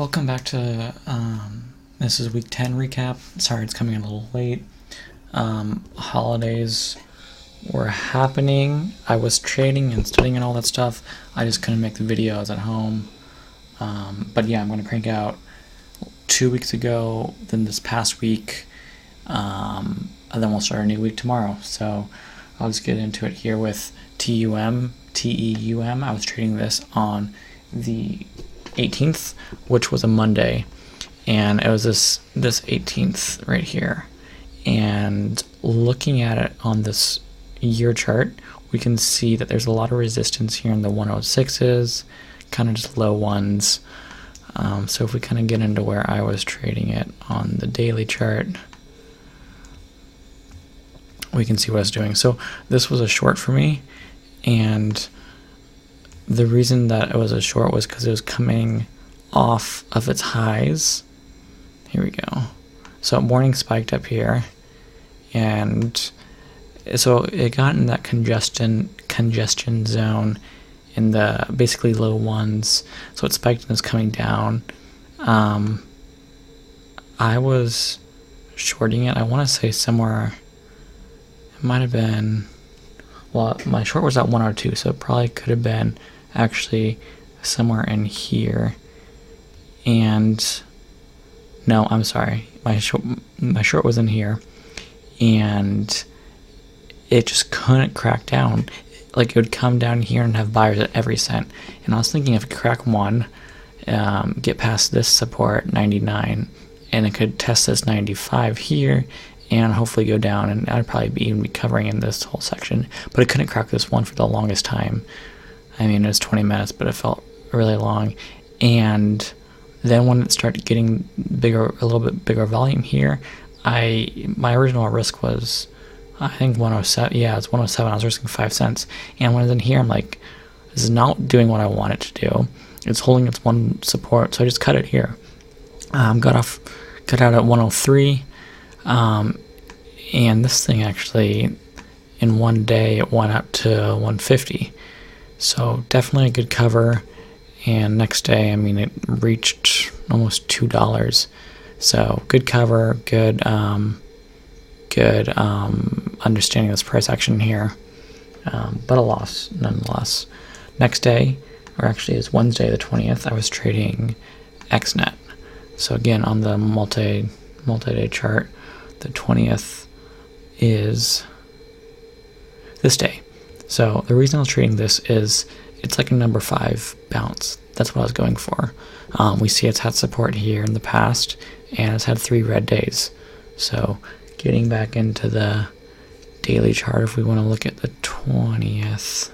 Welcome back to this is week 10 recap. Sorry it's coming in a little late. Holidays were happening. I was trading and studying and all that stuff. I just couldn't make the videos at home. But yeah, I'm going to crank out 2 weeks ago, then this past week, and then we'll start a new week tomorrow. So I'll just get into it here with TEUM. I was trading this on the 18th, which was a Monday, and it was this 18th right here. And looking at it on this year chart, we can see that there's a lot of resistance here in the 106s, kind of just low ones. So if we kind of get into where I was trading it on the daily chart, we can see what it's doing. So this was a short for me, and the reason that it was a short was because it was coming off of its highs. Here we go. So morning spiked up here, and so it got in that congestion zone in the basically low ones. So it spiked and is coming down. I was shorting it. I want to say somewhere. It might have been. Well, my short was at 102, so it probably could have been actually somewhere in here. And no, I'm sorry, my short was in here, and it just couldn't crack down. Like, it would come down here and have buyers at every cent. And I was thinking if it could crack one, get past this support 99, and it could test this 95 here and hopefully go down, and I'd probably even be covering in this whole section. But it couldn't crack this one for the longest time. I mean, it was 20 minutes, but it felt really long. And then when it started getting bigger, a little bit bigger volume here, my original risk was, I think 107. Yeah, it's 107. I was risking 5 cents. And when it's in here, I'm like, this is not doing what I want it to do. It's holding its one support, so I just cut it here. Cut out at 103. And this thing actually, in one day, it went up to 150. So definitely a good cover. And next day, I mean, it reached almost $2. So good cover, good understanding this price action here, but a loss nonetheless. Next day, or actually it's Wednesday the 20th, I was trading XNet. So again, on the multi-day chart, the 20th is this day. So the reason I was trading this is it's like a number 5 bounce. That's what I was going for. We see it's had support here in the past, and it's had 3 red days. So getting back into the daily chart, if we want to look at the 20th.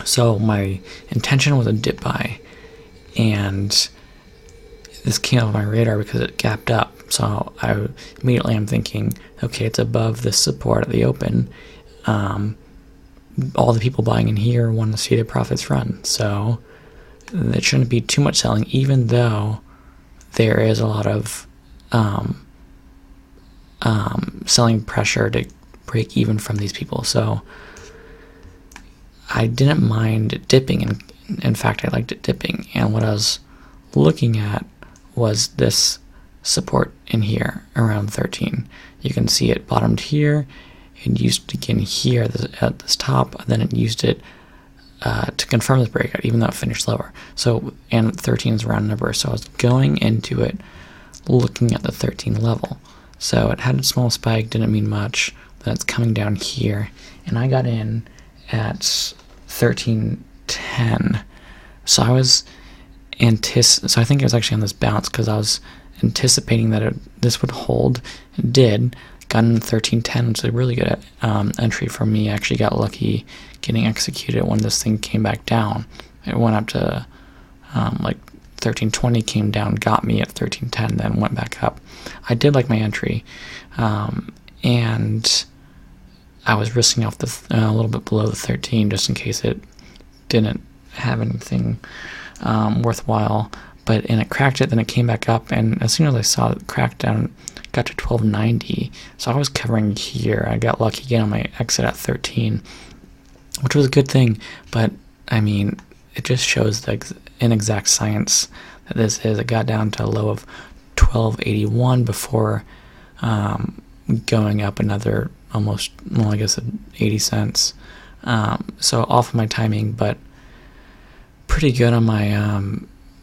So my intention was a dip buy, and this came up on my radar because it gapped up. So I immediately am thinking, okay, it's above this support at the open. All the people buying in here want to see their profits run. So it shouldn't be too much selling, even though there is a lot of selling pressure to break even from these people. So I didn't mind dipping. In fact, I liked it dipping. And what I was looking at was this support in here around 13. You can see it bottomed here. It used it again here at this top, and then it used it to confirm this breakout, even though it finished lower. So, and 13 is a round number, so I was going into it looking at the 13 level. So it had a small spike, didn't mean much. Then it's coming down here, and I got in at 13.10. So I was so I think it was actually on this bounce because I was anticipating that this would hold. It did. Got in 13.10, which is a really good entry for me. I actually got lucky getting executed when this thing came back down. It went up to like 13.20, came down, got me at 13.10, then went back up. I did like my entry, and I was risking off a little bit below the 13 just in case it didn't have anything worthwhile. And it cracked it, then it came back up, and as soon as I saw it crack down, got to 12.90. So I was covering here. I got lucky again on my exit at 13, which was a good thing. But I mean, it just shows the inexact science that this is. It got down to a low of 1281 before going up another almost, well, I guess 80 cents. So off of my timing, but pretty good on my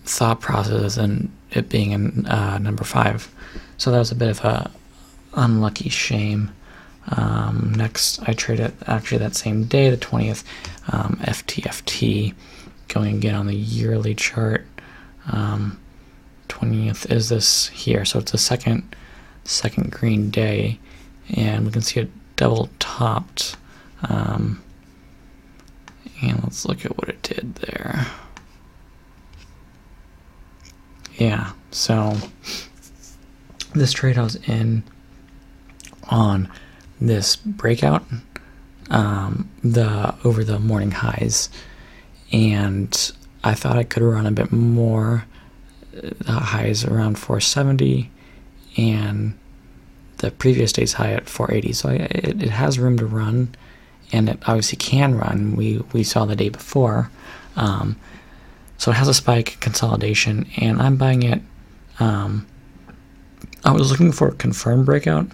thought process and it being in number 5. So that was a bit of a unlucky shame. Next, I traded actually that same day, the 20th, FTFT, going again on the yearly chart. 20th is this here, so it's the second green day, and we can see it double topped. And let's look at what it did there. Yeah, so this trade I was in on this breakout over the morning highs, and I thought I could run a bit more. The highs around 470 and the previous day's high at 480, so it has room to run, and it obviously can run. We saw the day before, so it has a spike consolidation, and I'm buying it. I was looking for a confirmed breakout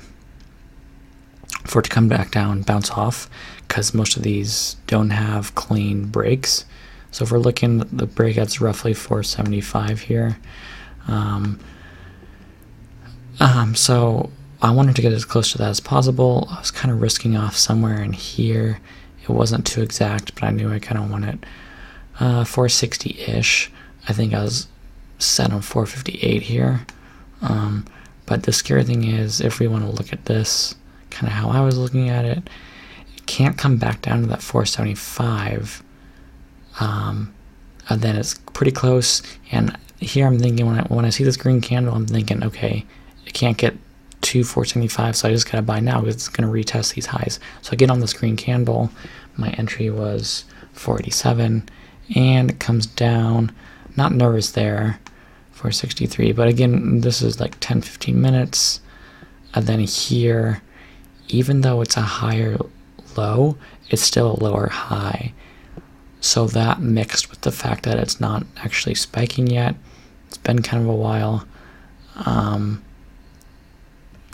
for it to come back down, bounce off, because most of these don't have clean breaks. So if we're looking, the breakout's roughly 475 here. So I wanted to get as close to that as possible. I was kind of risking off somewhere in here. It wasn't too exact, but I knew I kind of wanted 460-ish. I think I was set on 458 here. But the scary thing is, if we want to look at this, kind of how I was looking at it, it can't come back down to that 475. And then it's pretty close, and here I'm thinking, when I see this green candle, I'm thinking, okay, it can't get to 475, so I just gotta buy now because it's gonna retest these highs. So I get on this green candle, my entry was 487, and it comes down, not nervous there, 463, but again, this is like 10-15 minutes, and then here, even though it's a higher low, it's still a lower high. So that mixed with the fact that it's not actually spiking yet, it's been kind of a while,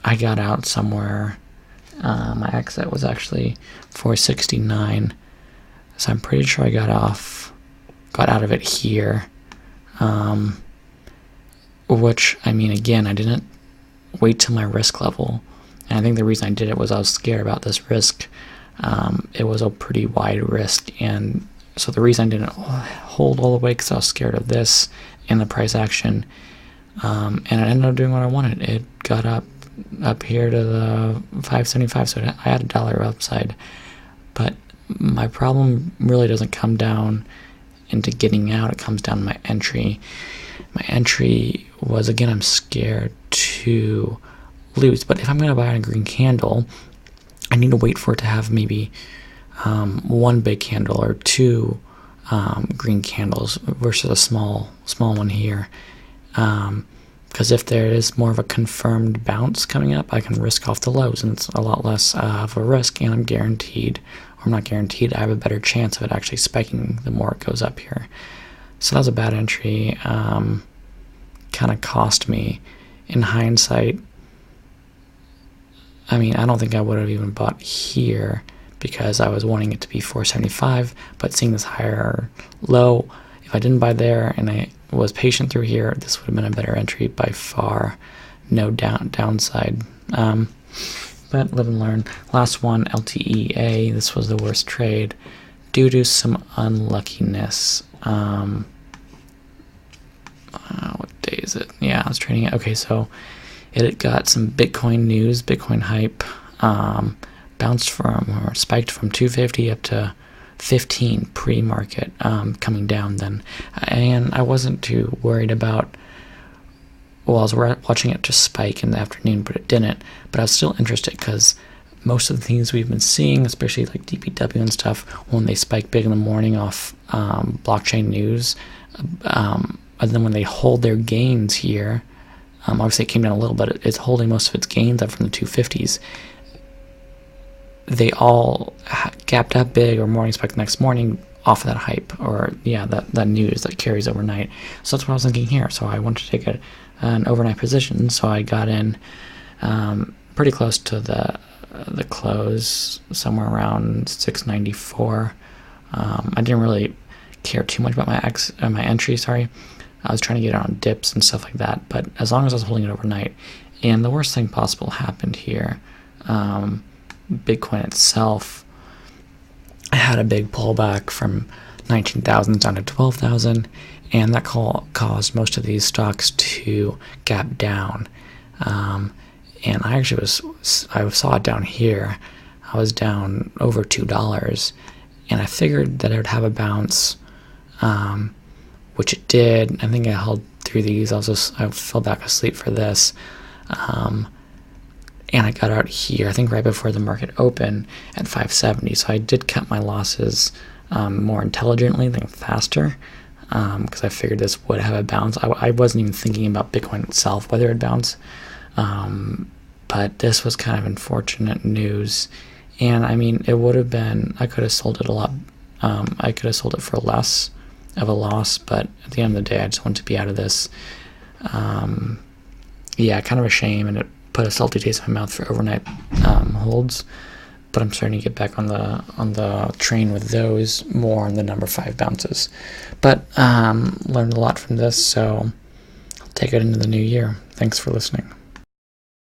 I got out somewhere. My exit was actually 469, so I'm pretty sure I got out of it here, which, I mean, again, I didn't wait till my risk level, and I think the reason I did it was I was scared about this risk. It was a pretty wide risk, and so the reason I didn't hold all the way because I was scared of this and the price action, and it ended up doing what I wanted. It got up here to the 575, so I had $1 upside. But my problem really doesn't come down into getting out, it comes down to my entry. My entry was, again, I'm scared to lose, but if I'm going to buy a green candle, I need to wait for it to have maybe one big candle or two green candles versus a small one here, because if there is more of a confirmed bounce coming up, I can risk off the lows, and it's a lot less of a risk, and I'm guaranteed, or I'm not guaranteed, I have a better chance of it actually spiking the more it goes up here. So that was a bad entry. Kind of cost me. In hindsight, I mean, I don't think I would have even bought here because I was wanting it to be 475, but seeing this higher low, if I didn't buy there and I was patient through here, this would have been a better entry by far. No downside. But live and learn. Last one, LTEA. This was the worst trade due to some unluckiness. What day is it? Yeah, I was trading it. Okay, so it got some Bitcoin news, Bitcoin hype. Bounced from, or spiked from 250 up to 15 pre-market, coming down then. And I wasn't too worried about, well, I was watching it just spike in the afternoon, but it didn't. But I was still interested because most of the things we've been seeing, especially like DPW and stuff, when they spike big in the morning off blockchain news, and then when they hold their gains here, obviously it came down a little, but it's holding most of its gains up from the 250s. They all gapped up big or morning spike the next morning, off of that hype, or that news that carries overnight. So that's what I was thinking here. So I wanted to take an overnight position. So I got in pretty close to the close, somewhere around 694. I didn't really care too much about my entry. Sorry, I was trying to get it on dips and stuff like that. But as long as I was holding it overnight, and the worst thing possible happened here, Bitcoin itself had a big pullback from 19,000 down to 12,000, and that caused most of these stocks to gap down. And I actually I saw it down here. I was down over $2, and I figured that it would have a bounce, which it did. I think I held through these. I fell back asleep for this, and I got out here, I think right before the market opened at 570. So I did cut my losses more intelligently than faster, because I figured this would have a bounce. I wasn't even thinking about Bitcoin itself, whether it would bounce. But this was kind of unfortunate news. And I mean, it would have been, I could have sold it a lot. I could have sold it for less of a loss, but at the end of the day, I just wanted to be out of this. Kind of a shame, and it put a salty taste in my mouth for overnight holds. But I'm starting to get back on the train with those more on the number 5 bounces. But learned a lot from this, so I'll take it into the new year. Thanks for listening.